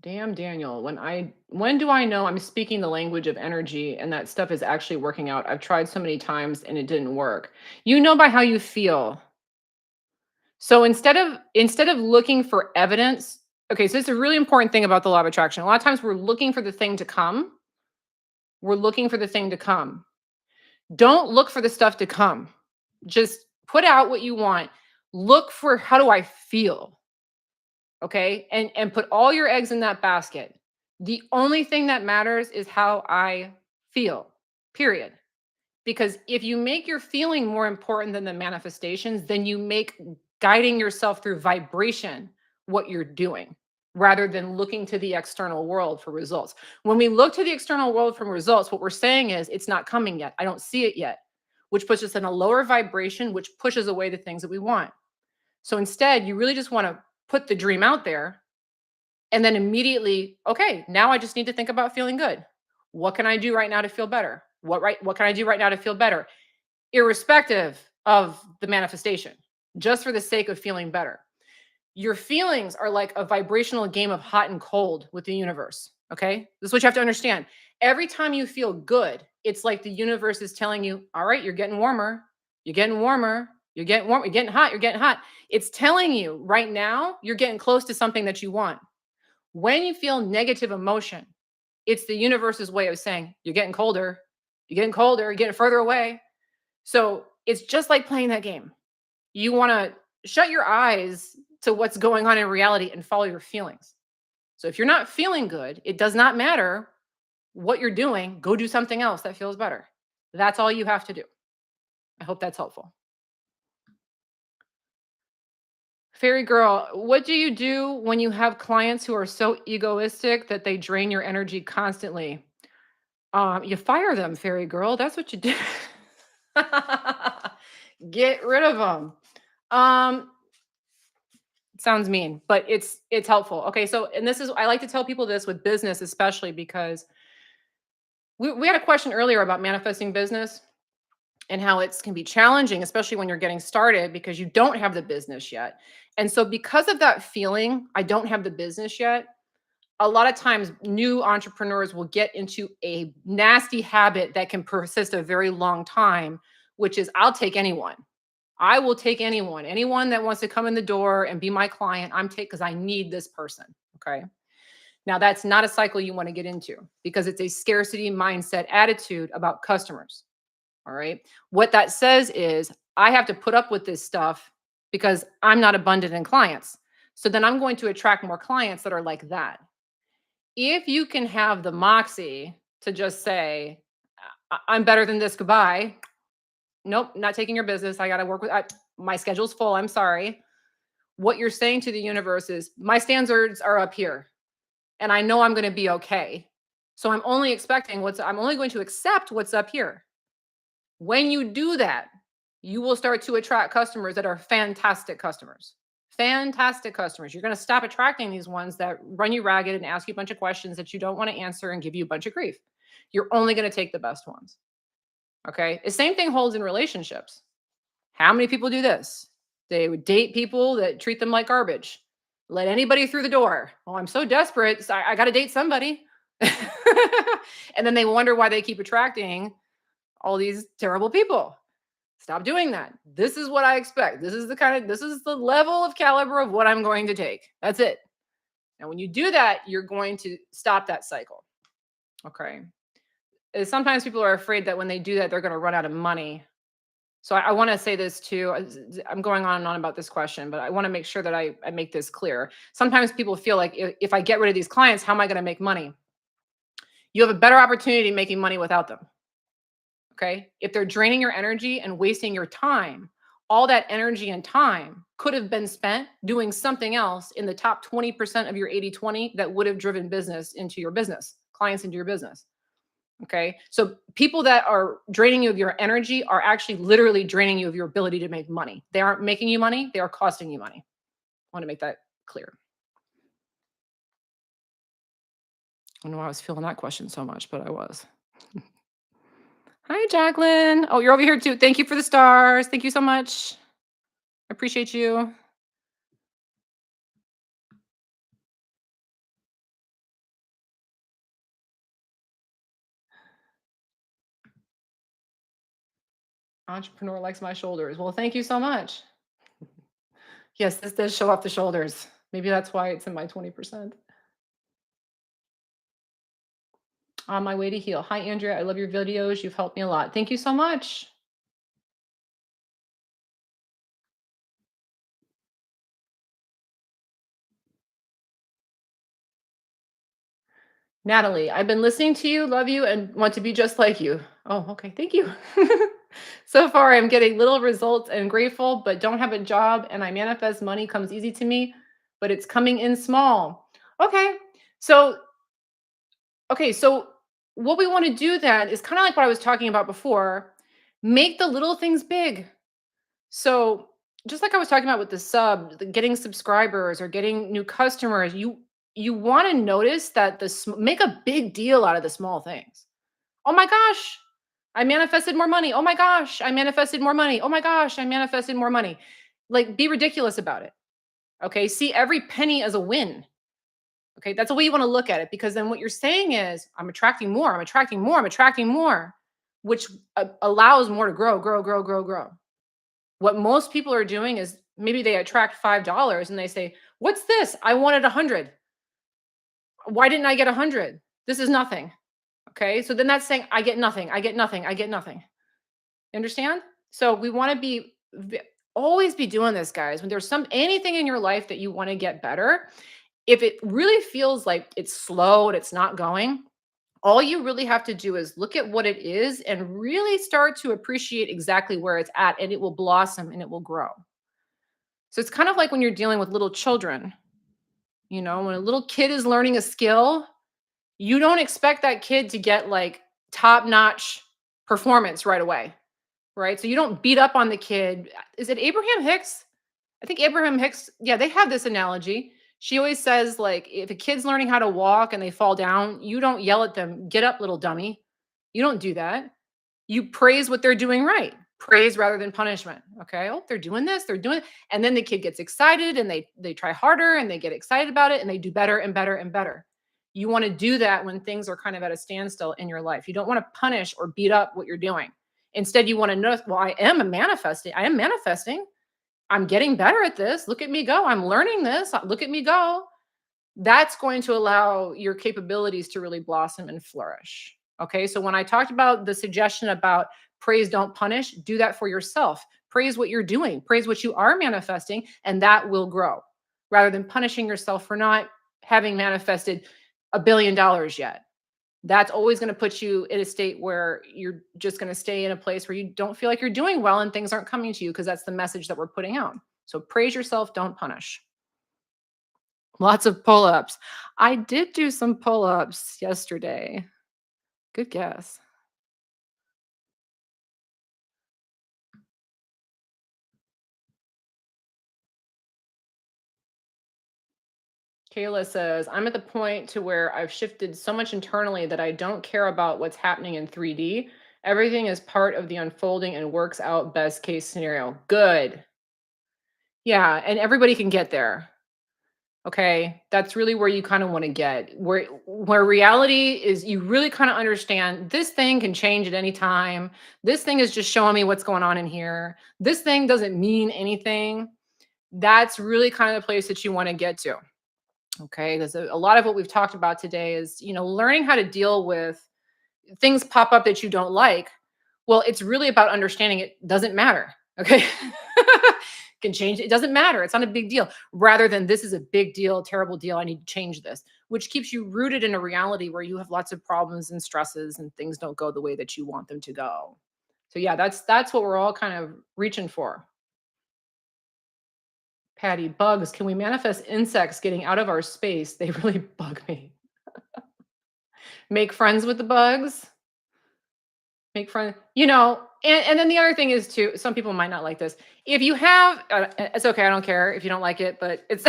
Damn, Daniel, when do I know I'm speaking the language of energy and that stuff is actually working out? I've tried so many times and it didn't work. You know by how you feel. So instead of looking for evidence, okay, so it's a really important thing about the law of attraction. A lot of times we're looking for the thing to come. We're looking for the thing to come. Don't look for the stuff to come. Just put out what you want. Look for how do I feel? Okay? And put all your eggs in that basket. The only thing that matters is how I feel. Period. Because if you make your feeling more important than the manifestations, then you make guiding yourself through vibration what you're doing. rather than looking to the external world for results. When we look to the external world for results, what we're saying is it's not coming yet. I don't see it yet, which puts us in a lower vibration, which pushes away the things that we want. So instead, you really just want to put the dream out there and then immediately, okay, now I just need to think about feeling good. What can I do right now to feel better? What can I do right now to feel better? Irrespective of the manifestation, just for the sake of feeling better. Your feelings are like a vibrational game of hot and cold with the universe. Okay. This is what you have to understand. Every time you feel good, it's like the universe is telling you, all right, you're getting warmer. You're getting warmer. You're getting warm. You're getting hot. You're getting hot. It's telling you right now, you're getting close to something that you want. When you feel negative emotion, it's the universe's way of saying, you're getting colder. You're getting colder. You're getting further away. So it's just like playing that game. You want to shut your eyes to what's going on in reality and follow your feelings. So if you're not feeling good, it does not matter what you're doing. Go do something else that feels better. That's all you have to do. I hope that's helpful. Fairy girl, what do you do when you have clients who are so egoistic that they drain your energy constantly? You fire them, fairy girl. That's what you do. Get rid of them. Um, Sounds mean, but it's helpful. Okay, so and this is I like to tell people this with business, especially because we had a question earlier about manifesting business and how it can be challenging, especially when you're getting started because you don't have the business yet. And so because of that feeling, I don't have the business yet, a lot of times new entrepreneurs will get into a nasty habit that can persist a very long time, which is I'll take anyone. I will take anyone, anyone that wants to come in the door and be my client. I'm take because I need this person. Okay. Now that's not a cycle you want to get into because it's a scarcity mindset attitude about customers. All right. What that says is I have to put up with this stuff because I'm not abundant in clients. So then I'm going to attract more clients that are like that. If you can have the moxie to just say, I'm better than this, goodbye. Nope, not taking your business. I got to work with my schedule's full. I'm sorry. What you're saying to the universe is my standards are up here and I know I'm going to be okay. So I'm only going to accept what's up here. When you do that, you will start to attract customers that are fantastic customers. Fantastic customers. You're going to stop attracting these ones that run you ragged and ask you a bunch of questions that you don't want to answer and give you a bunch of grief. You're only going to take the best ones. Okay. The same thing holds in relationships. How many people do this? They would date people that treat them like garbage. Let anybody through the door. Oh, I'm so desperate. So I got to date somebody. And then they wonder why they keep attracting all these terrible people. Stop doing that. This is what I expect. This is the level of caliber of what I'm going to take. That's it. And when you do that, you're going to stop that cycle. Okay. Sometimes people are afraid that when they do that, they're going to run out of money. So I want to say this too. I'm going on and on about this question, but I want to make sure that I make this clear. Sometimes people feel like if I get rid of these clients, how am I going to make money? You have a better opportunity making money without them. Okay. If they're draining your energy and wasting your time, all that energy and time could have been spent doing something else in the top 20% of your 80/20 that would have driven business into your business, clients into your business. Okay. So people that are draining you of your energy are actually literally draining you of your ability to make money. They aren't making you money, they are costing you money. I want to make that clear. I don't know why I was feeling that question so much, but I was. Hi, Jacqueline. Oh, you're over here too. Thank you for the stars. Thank you so much. I appreciate you. Entrepreneur likes my shoulders. Well, thank you so much. Yes, this does show off the shoulders. Maybe that's why it's in my 20%. On my way to heal. Hi, Andrea. I love your videos. You've helped me a lot. Thank you so much. Natalie, I've been listening to you, love you, and want to be just like you. Oh, okay. Thank you. So far, I'm getting little results and grateful, but don't have a job, and I manifest money comes easy to me, but it's coming in small. Okay. So, so what we want to do then is kind of like what I was talking about before. Make the little things big. So, just like I was talking about with getting subscribers or getting new customers, you want to notice that make a big deal out of the small things. Oh my gosh, I manifested more money. Oh my gosh, I manifested more money. Oh my gosh, I manifested more money. Like, be ridiculous about it. Okay, see every penny as a win. Okay, that's the way you want to look at it, because then what you're saying is, I'm attracting more, I'm attracting more, I'm attracting more, which allows more to grow, grow, grow, grow, grow. What most people are doing is maybe they attract $5 and they say, "What's this? I wanted 100. Why didn't I get 100? This is nothing." Okay? So then that's saying, "I get nothing. I get nothing. I get nothing." You understand? So we want to always be doing this, guys. When there's anything in your life that you want to get better, if it really feels like it's slow and it's not going, all you really have to do is look at what it is and really start to appreciate exactly where it's at, and it will blossom and it will grow. So it's kind of like when you're dealing with little children. When a little kid is learning a skill, you don't expect that kid to get like top notch performance right away, right? So you don't beat up on the kid. Is it Abraham Hicks? I think Abraham Hicks, yeah, they have this analogy. She always says, like, if a kid's learning how to walk and they fall down, you don't yell at them, "Get up, little dummy." You don't do that. You praise what they're doing right. Praise rather than punishment. Okay. Oh, they're doing this, they're doing it. And then the kid gets excited and they try harder and they get excited about it and they do better and better and better. You want to do that when things are kind of at a standstill in your life. You don't want to punish or beat up what you're doing. Instead, you want to know, well, I am manifesting. I am manifesting. I'm getting better at this. Look at me go. I'm learning this. Look at me go. That's going to allow your capabilities to really blossom and flourish. Okay. So when I talked about the suggestion about praise, don't punish, do that for yourself. Praise what you're doing, praise what you are manifesting, and that will grow rather than punishing yourself for not having manifested $1 billion yet. That's always going to put you in a state where you're just going to stay in a place where you don't feel like you're doing well and things aren't coming to you, because that's the message that we're putting out. So praise yourself, don't punish. Lots of pull-ups. I did do some pull-ups yesterday. Good guess. Kayla says, "I'm at the point to where I've shifted so much internally that I don't care about what's happening in 3D. Everything is part of the unfolding and works out best case scenario." Good. Yeah, and everybody can get there. Okay? That's really where you kind of want to get. Where reality is, you really kind of understand this thing can change at any time. This thing is just showing me what's going on in here. This thing doesn't mean anything. That's really kind of the place that you want to get to. Okay? Because a lot of what we've talked about today is, learning how to deal with things pop up that you don't like. Well, it's really about understanding it doesn't matter. Okay? Can change. It doesn't matter. It's not a big deal. Rather than, this is a big deal, terrible deal. I need to change this, which keeps you rooted in a reality where you have lots of problems and stresses and things don't go the way that you want them to go. So yeah, that's what we're all kind of reaching for. Patty, bugs. Can we manifest insects getting out of our space? They really bug me. Make friends with the bugs. Make friends. And then the other thing is too, some people might not like this. If you have, it's okay. I don't care if you don't like it, but it's,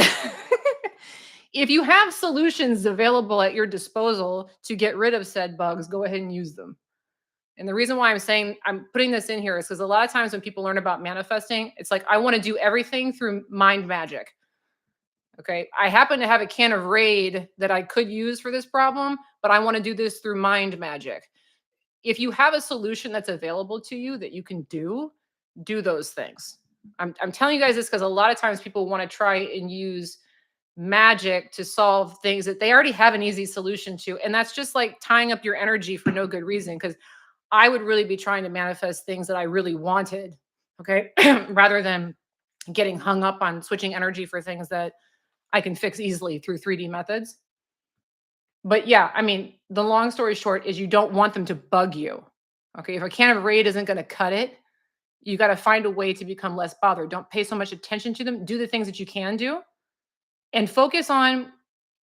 if you have solutions available at your disposal to get rid of said bugs, go ahead and use them. And the reason why I'm putting this in here is because a lot of times when people learn about manifesting, it's like, I want to do everything through mind magic. Okay. I happen to have a can of Raid that I could use for this problem, but I want to do this through mind magic. If you have a solution that's available to you that you can do those things. I'm telling you guys this because a lot of times people want to try and use magic to solve things that they already have an easy solution to. And that's just like tying up your energy for no good reason. Because I would really be trying to manifest things that I really wanted. Okay. Rather than getting hung up on switching energy for things that I can fix easily through 3D methods. But yeah, I mean, the long story short is, you don't want them to bug you. Okay. If a can of Raid isn't going to cut it, you got to find a way to become less bothered. Don't pay so much attention to them. Do the things that you can do and focus on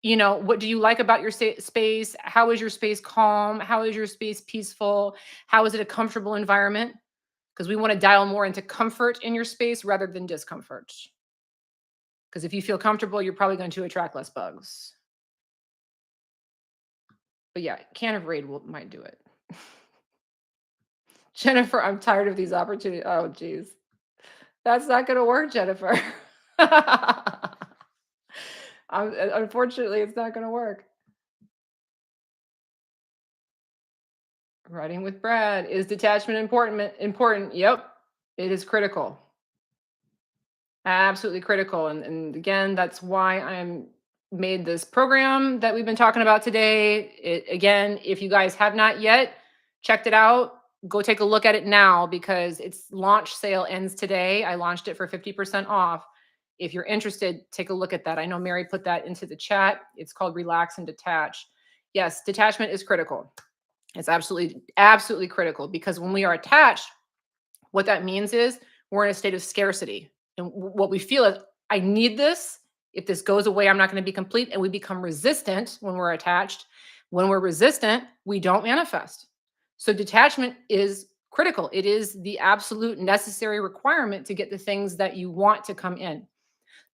What do you like about your space? How is your space calm? How is your space peaceful? How is it a comfortable environment? Because we want to dial more into comfort in your space rather than discomfort. Because if you feel comfortable, you're probably going to attract less bugs. But yeah, can of Raid might do it. Jennifer, I'm tired of these opportunities. Oh, geez. That's not going to work, Jennifer. Unfortunately, it's not going to work. Writing with Brad. Is detachment important? Important. Yep. It is critical. Absolutely critical. And again, that's why I'm made this program that we've been talking about today. Again, if you guys have not yet checked it out, go take a look at it now because its launch sale ends today. I launched it for 50% off. If you're interested, take a look at that. I know Mary put that into the chat. It's called Relax and Detach. Yes, detachment is critical. It's absolutely, absolutely critical because when we are attached, what that means is we're in a state of scarcity. And what we feel is, I need this. If this goes away, I'm not going to be complete. And we become resistant when we're attached. When we're resistant, we don't manifest. So detachment is critical. It is the absolute necessary requirement to get the things that you want to come in.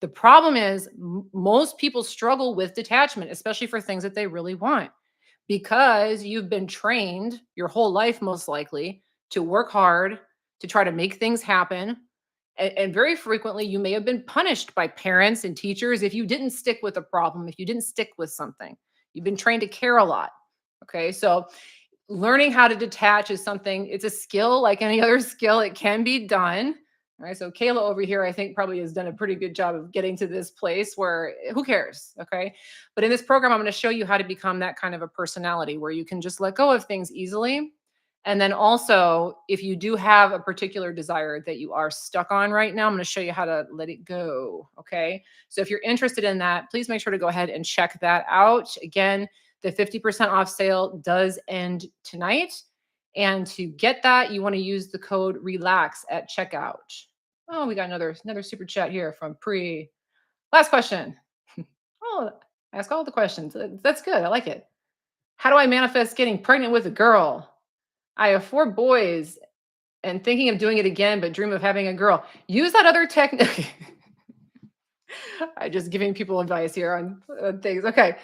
The problem is most people struggle with detachment, especially for things that they really want, because you've been trained your whole life, most likely, to work hard, to try to make things happen. And very frequently, you may have been punished by parents and teachers if you didn't stick with a problem, if you didn't stick with something. You've been trained to care a lot. Okay. So learning how to detach is something, it's a skill like any other skill. It can be done. All right. So Kayla over here, I think probably has done a pretty good job of getting to this place where who cares? Okay. But in this program, I'm going to show you how to become that kind of a personality where you can just let go of things easily. And then also, if you do have a particular desire that you are stuck on right now, I'm going to show you how to let it go. Okay. So if you're interested in that, please make sure to go ahead and check that out. Again, the 50% off sale does end tonight. And to get that, you want to use the code RELAX at checkout. Oh, we got another super chat here from Pre. Last question. Oh, ask all the questions. That's good. I like it. How do I manifest getting pregnant with a girl? I have 4 boys and thinking of doing it again, but dream of having a girl. Use that other technique. I just giving people advice here on things. Okay.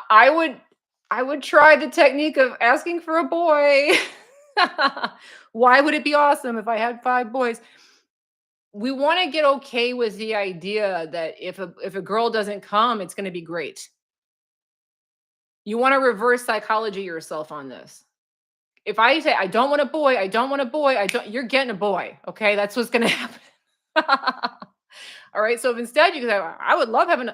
I would I would try the technique of asking for a boy. Why would it be awesome if I had 5 boys? We want to get okay with the idea that if a girl doesn't come, it's going to be great. You want to reverse psychology yourself on this. If I say I don't want a boy, I don't want a boy, I don't, you're getting a boy. Okay, that's what's going to happen. All right. So if instead you can say, I would love having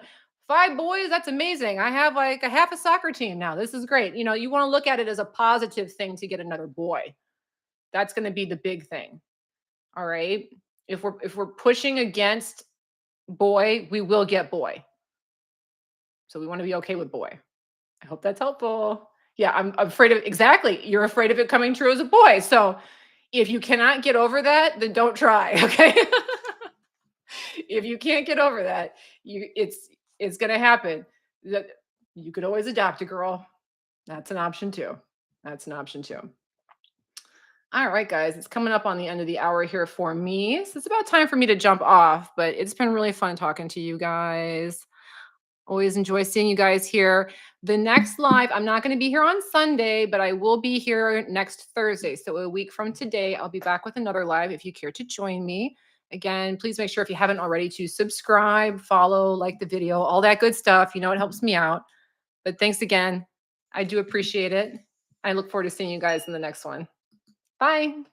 5 boys. That's amazing. I have like a half a soccer team now. This is great. You want to look at it as a positive thing to get another boy. That's going to be the big thing. All right. If we're pushing against boy, we will get boy. So we want to be okay with boy. I hope that's helpful. Yeah, I'm afraid of exactly. You're afraid of it coming true as a boy. So if you cannot get over that, then don't try. Okay. If you can't get over that, it's gonna happen. That you could always adopt a girl. That's an option too. That's an option too. All right, guys, it's coming up on the end of the hour here for me. So it's about time for me to jump off, but it's been really fun talking to you guys. Always enjoy seeing you guys here. The next live, I'm not going to be here on Sunday, but I will be here next Thursday. So a week from today, I'll be back with another live if you care to join me. Again, please make sure if you haven't already to subscribe, follow, like the video, all that good stuff. It helps me out. But thanks again. I do appreciate it. I look forward to seeing you guys in the next one. Bye.